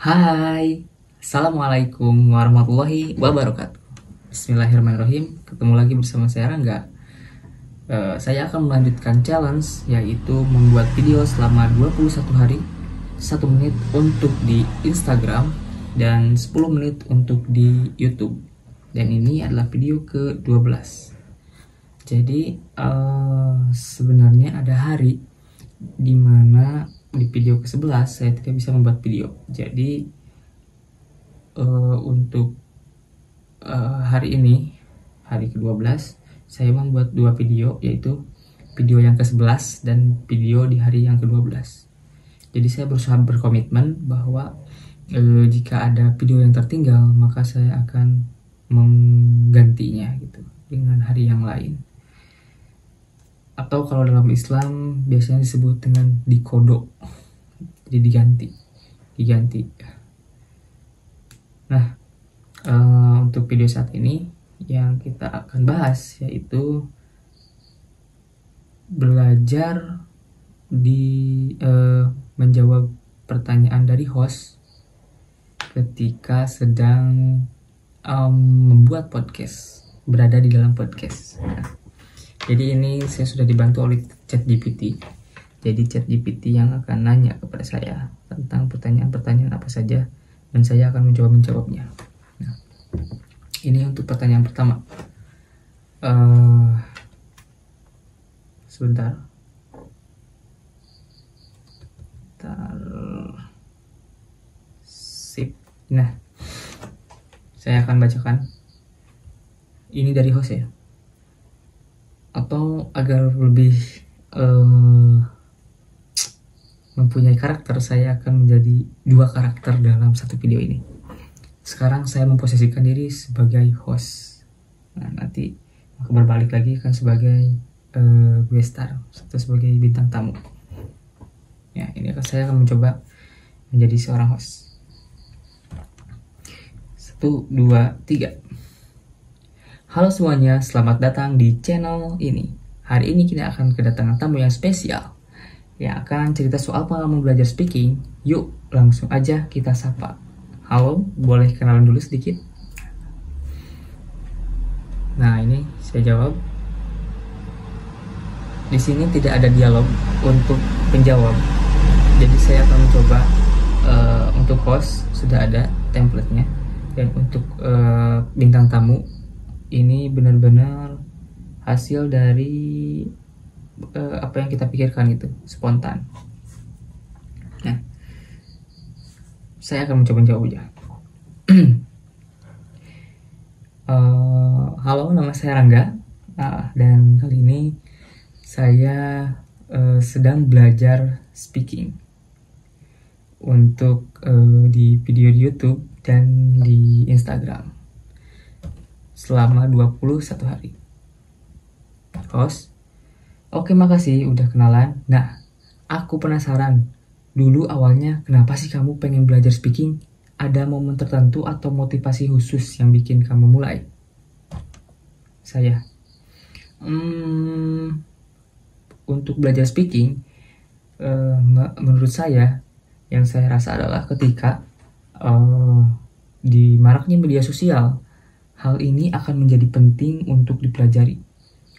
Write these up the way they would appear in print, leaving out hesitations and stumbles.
Hai, Assalamualaikum warahmatullahi wabarakatuh. Bismillahirrahmanirrahim. Ketemu lagi bersama saya Rangga. Saya akan melanjutkan challenge, yaitu membuat video selama 21 hari 1 menit untuk di Instagram dan 10 menit untuk di YouTube. Dan ini adalah video ke-12. Jadi sebenarnya ada hari dimana di video ke-11 saya tidak bisa membuat video. Jadi untuk hari ini, hari ke-12, saya membuat 2 video, yaitu video yang ke-11 dan video di hari yang ke-12. Jadi saya berusaha berkomitmen bahwa jika ada video yang tertinggal, maka saya akan menggantinya gitu dengan hari yang lain. Atau kalau dalam Islam biasanya disebut dengan dikodok, jadi diganti. Nah, untuk video saat ini yang kita akan bahas yaitu belajar menjawab pertanyaan dari host ketika sedang membuat podcast, berada di dalam podcast. Jadi ini saya sudah dibantu oleh ChatGPT. Jadi ChatGPT yang akan nanya kepada saya tentang pertanyaan-pertanyaan apa saja, dan saya akan menjawabnya. Nah, ini untuk pertanyaan pertama. Sebentar. Sip. Nah, saya akan bacakan. Ini dari host ya. Atau agar lebih mempunyai karakter, saya akan menjadi 2 karakter dalam satu video ini. Sekarang saya memposisikan diri sebagai host. Nah, nanti aku berbalik lagi akan sebagai guest star atau sebagai bintang tamu. Ya, ini saya akan mencoba menjadi seorang host. 1, 2, 3. Halo semuanya, selamat datang di channel ini. Hari ini kita akan kedatangan tamu yang spesial yang akan cerita soal pengalaman belajar speaking. Yuk, langsung aja kita sapa. Halo, boleh kenalan dulu sedikit? Nah, ini saya jawab. Di sini tidak ada dialog untuk penjawab. Jadi saya akan mencoba untuk host sudah ada template-nya, dan untuk bintang tamu ini benar-benar hasil dari apa yang kita pikirkan, itu spontan. Nah, saya akan mencoba menjawab aja. Halo, nama saya Rangga. Dan kali ini saya sedang belajar speaking untuk di video di YouTube dan di Instagram selama 21 hari. Host, oke, makasih udah kenalan. Nah, aku penasaran. Dulu awalnya kenapa sih kamu pengen belajar speaking? Ada momen tertentu atau motivasi khusus yang bikin kamu mulai? Saya, untuk belajar speaking, menurut saya, yang saya rasa adalah ketika di maraknya media sosial, hal ini akan menjadi penting untuk dipelajari.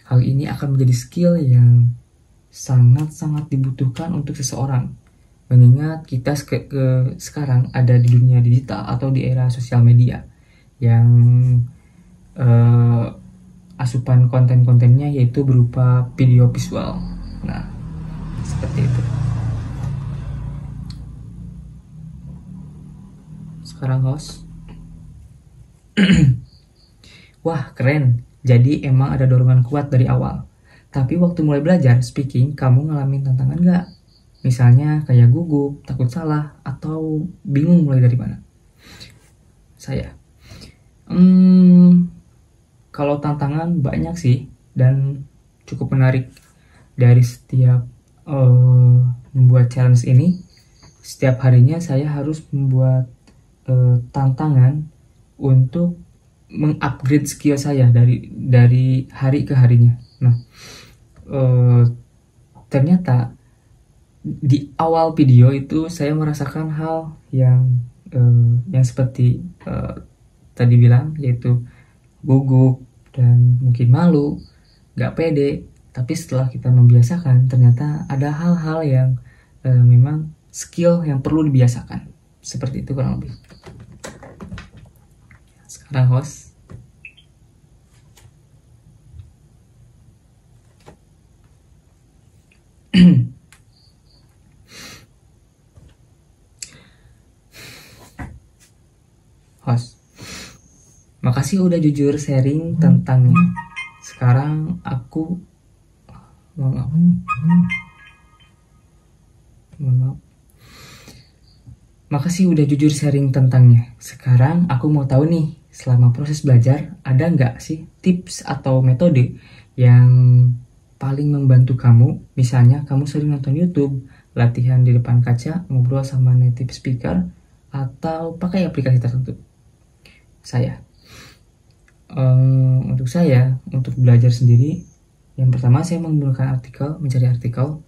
Hal ini akan menjadi skill yang sangat-sangat dibutuhkan untuk seseorang. Mengingat kita sekarang ada di dunia digital atau di era sosial media yang asupan konten-kontennya yaitu berupa video visual. Nah, seperti itu. Sekarang host. Wah, keren. Jadi emang ada dorongan kuat dari awal. Tapi waktu mulai belajar speaking, kamu ngalamin tantangan gak? Misalnya kayak gugup, takut salah, atau bingung mulai dari mana? Saya, kalau tantangan banyak sih, dan cukup menarik. Dari setiap membuat challenge ini, setiap harinya saya harus membuat tantangan untuk mengupgrade skill saya dari hari ke harinya. Nah, ternyata di awal video itu saya merasakan hal yang yang seperti tadi bilang, yaitu gugup dan mungkin malu, gak pede. Tapi setelah kita membiasakan, ternyata ada hal-hal yang memang skill yang perlu dibiasakan. Seperti itu kurang lebih. Sekarang host. Host, makasih udah jujur sharing tentangnya. Sekarang aku mohon maaf. Makasih udah jujur sharing tentangnya. Sekarang aku mau tahu nih, selama proses belajar ada nggak sih tips atau metode yang paling membantu kamu? Misalnya kamu sering nonton YouTube, latihan di depan kaca, ngobrol sama native speaker, atau pakai aplikasi tertentu. Untuk saya, untuk belajar sendiri, yang pertama saya menggunakan mencari artikel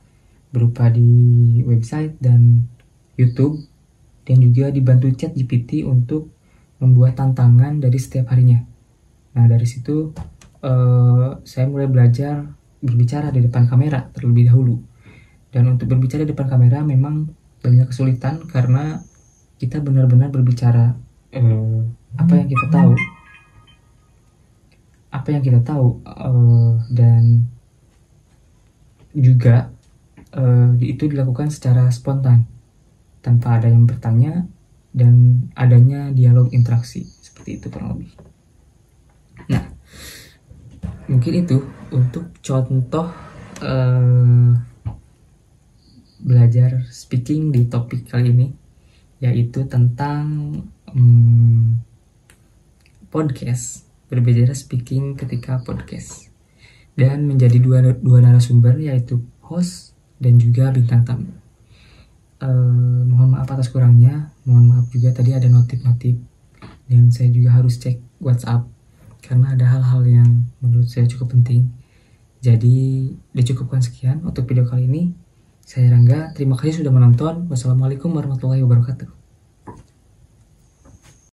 berupa di website dan YouTube, dan juga dibantu ChatGPT untuk membuat tantangan dari setiap harinya. Nah, dari situ saya mulai belajar berbicara di depan kamera terlebih dahulu. Dan untuk berbicara di depan kamera memang banyak kesulitan karena kita benar-benar berbicara apa yang kita tahu, dan juga itu dilakukan secara spontan tanpa ada yang bertanya dan adanya dialog interaksi, seperti itu kurang lebih. Nah, mungkin itu untuk contoh belajar speaking di topik kali ini, yaitu tentang podcast, berbicara speaking ketika podcast, dan menjadi dua narasumber, yaitu host dan juga bintang tamu. Mohon maaf atas kurangnya, mohon maaf juga tadi ada notif-notif dan saya juga harus cek WhatsApp karena ada hal-hal yang menurut saya cukup penting. Jadi dicukupkan sekian untuk video kali ini. Saya Rangga, terima kasih sudah menonton. Wassalamualaikum warahmatullahi wabarakatuh.